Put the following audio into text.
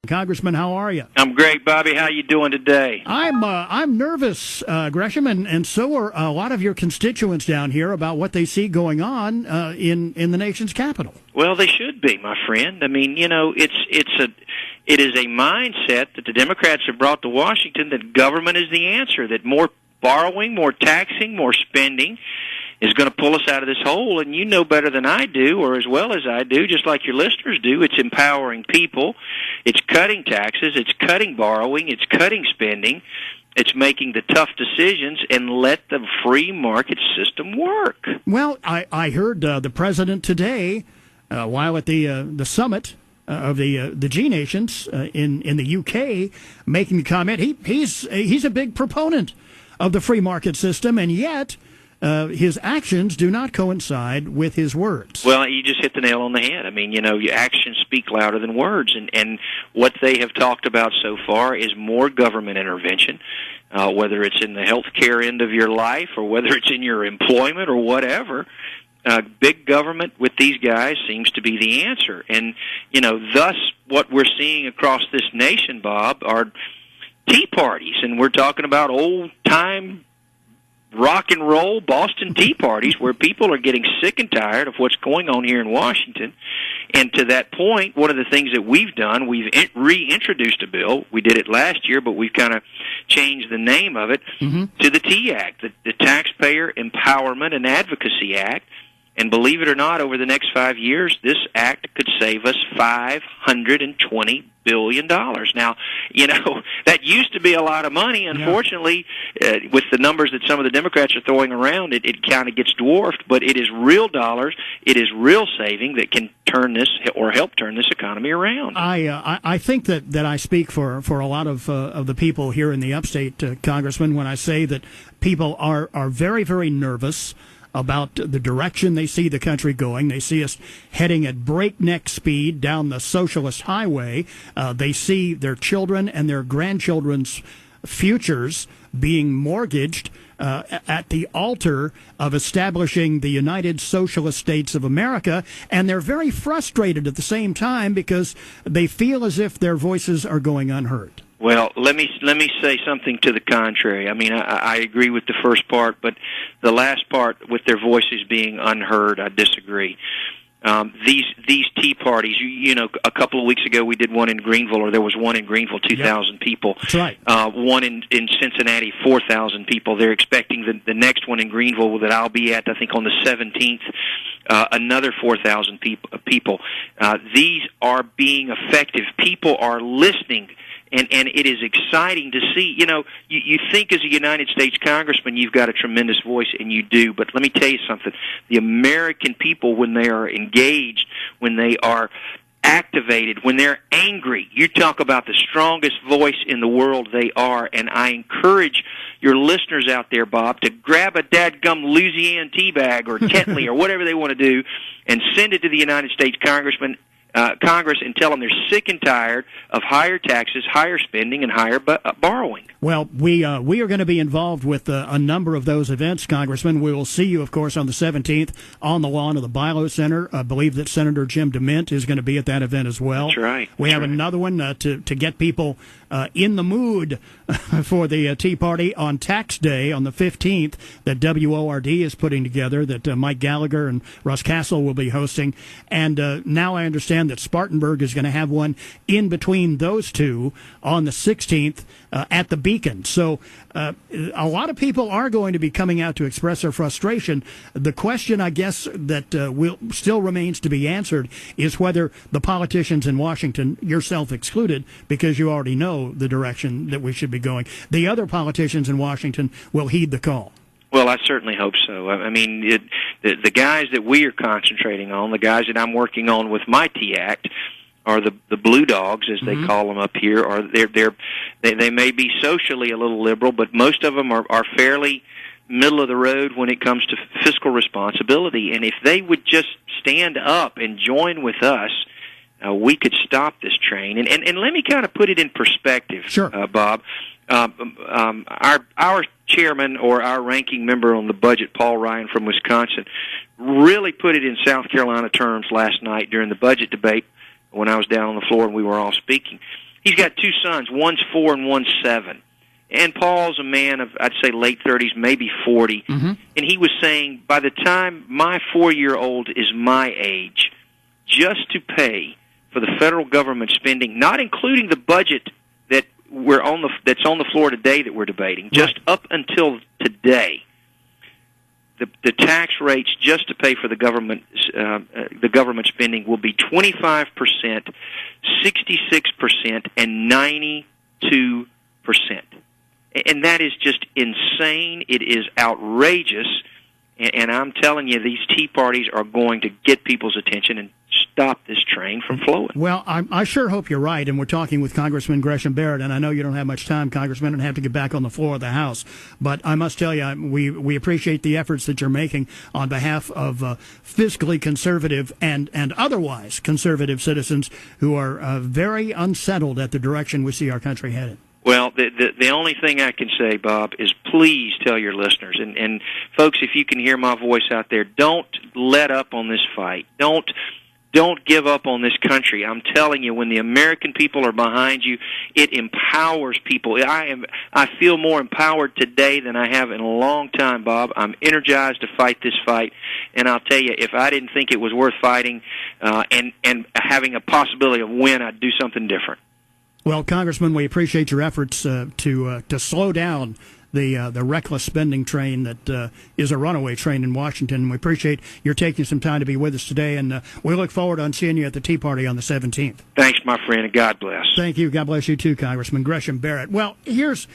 Congressman, how are you? I'm great, Bobby. How you doing today? I'm nervous, Gresham, and so are a lot of your constituents down here about what they see going on in the nation's capital. Well, they should be, my friend. I mean, you know, it is a mindset that the Democrats have brought to Washington that government is the answer, that more borrowing, more taxing, more spending is going to pull us out of this hole, and you know better than I do, or as well as I do, just like your listeners do. It's empowering people. It's cutting taxes. It's cutting borrowing. It's cutting spending. It's making the tough decisions and let the free market system work. Well, I heard the president today, while at the summit of the G nations in the UK, making the comment he's a big proponent of the free market system, and yet his actions do not coincide with his words. Well, you just hit the nail on the head. I mean, you know, your actions speak louder than words, and what they have talked about so far is more government intervention, whether it's in the health care end of your life or whether it's in your employment or whatever. Big government with these guys seems to be the answer. And, you know, thus what we're seeing across this nation, Bob, are tea parties, and we're talking about old-time rock and roll Boston tea parties where people are getting sick and tired of what's going on here in Washington. And to that point, one of the things that we've done, we've reintroduced a bill. We did it last year, but we've kind of changed the name of it to the Tea Act, the Taxpayer Empowerment and Advocacy Act. And believe it or not, over the next 5 years, this act could save us $520 billion. Now, you know, that used to be a lot of money. Unfortunately, with the numbers that some of the Democrats are throwing around, it kind of gets dwarfed. But it is real dollars. It is real saving that can turn this or help turn this economy around. I think that I speak for a lot of the people here in the upstate, Congressman, when I say that people are very, very nervous about the direction they see the country going. They see us heading at breakneck speed down the socialist highway. They see their children and their grandchildren's futures being mortgaged at the altar of establishing the United Socialist States of America, and they're very frustrated at the same time because they feel as if their voices are going unheard. Well, let me say something to the contrary. I mean, I agree with the first part, but the last part with their voices being unheard, I disagree. These tea parties, you know, a couple of weeks ago we did one in Greenville, or there was one in Greenville, 2,000 people. That's right. One in Cincinnati, 4,000 people. They're expecting the next one in Greenville that I'll be at, I think, on the 17th, another 4,000 people. These are being effective. People are listening. And it is exciting to see. You know, you think as a United States congressman you've got a tremendous voice, and you do. But let me tell you something. The American people, when they are engaged, when they are activated, when they're angry, you talk about the strongest voice in the world, they are. And I encourage your listeners out there, Bob, to grab a dadgum Louisiana tea bag or Tetley or whatever they want to do and send it to the United States Congress and tell them they're sick and tired of higher taxes, higher spending, and higher borrowing. Well, we are going to be involved with a number of those events, Congressman. We will see you, of course, on the 17th on the lawn of the Bilo Center. I believe that Senator Jim DeMint is going to be at that event as well. That's right. We have another one to get people in the mood for the Tea Party on Tax Day on the 15th that WORD is putting together, that Mike Gallagher and Russ Castle will be hosting. And now I understand that Spartanburg is going to have one in between those two on the 16th at the Beacon. So a lot of people are going to be coming out to express their frustration. The question, I guess, that will still remains to be answered is whether the politicians in Washington, yourself excluded, because you already know the direction that we should be going, the other politicians in Washington will heed the call. Well, I certainly hope so. I mean, the guys that we are concentrating on, the guys that I'm working on with my Tea Act, are the blue dogs, as they call them up here. Or they may be socially a little liberal, but most of them are fairly middle of the road when it comes to fiscal responsibility. And if they would just stand up and join with us, we could stop this train. And let me kind of put it in perspective, sure. Bob. Our chairman, or our ranking member on the budget, Paul Ryan from Wisconsin, really put it in South Carolina terms last night during the budget debate when I was down on the floor and we were all speaking. He's got two sons. One's 4 and one's 7. And Paul's a man of, I'd say, late 30s, maybe 40. Mm-hmm. And he was saying, by the time my 4-year-old is my age, just to pay for the federal government spending, not including the budget that that's on the floor today that we're debating, just up until today, the tax rates just to pay for the government spending will be 25%, 66%, and 92%. And that is just insane. It is outrageous. And I'm telling you, these Tea Parties are going to get people's attention and stop this train from flowing. Well, I sure hope you're right, and we're talking with Congressman Gresham Barrett, and I know you don't have much time, Congressman, and have to get back on the floor of the House. But I must tell you, we appreciate the efforts that you're making on behalf of fiscally conservative and otherwise conservative citizens who are very unsettled at the direction we see our country headed. Well, the only thing I can say, Bob, is please tell your listeners, and folks, if you can hear my voice out there, don't let up on this fight. Don't give up on this country. I'm telling you, when the American people are behind you, it empowers people. I feel more empowered today than I have in a long time, Bob. I'm energized to fight this fight, and I'll tell you, if I didn't think it was worth fighting and having a possibility of win, I'd do something different. Well, Congressman, we appreciate your efforts to slow down the reckless spending train that is a runaway train in Washington. We appreciate your taking some time to be with us today, and we look forward to seeing you at the Tea Party on the 17th. Thanks, my friend, and God bless. Thank you. God bless you too, Congressman Gresham Barrett. Well, here's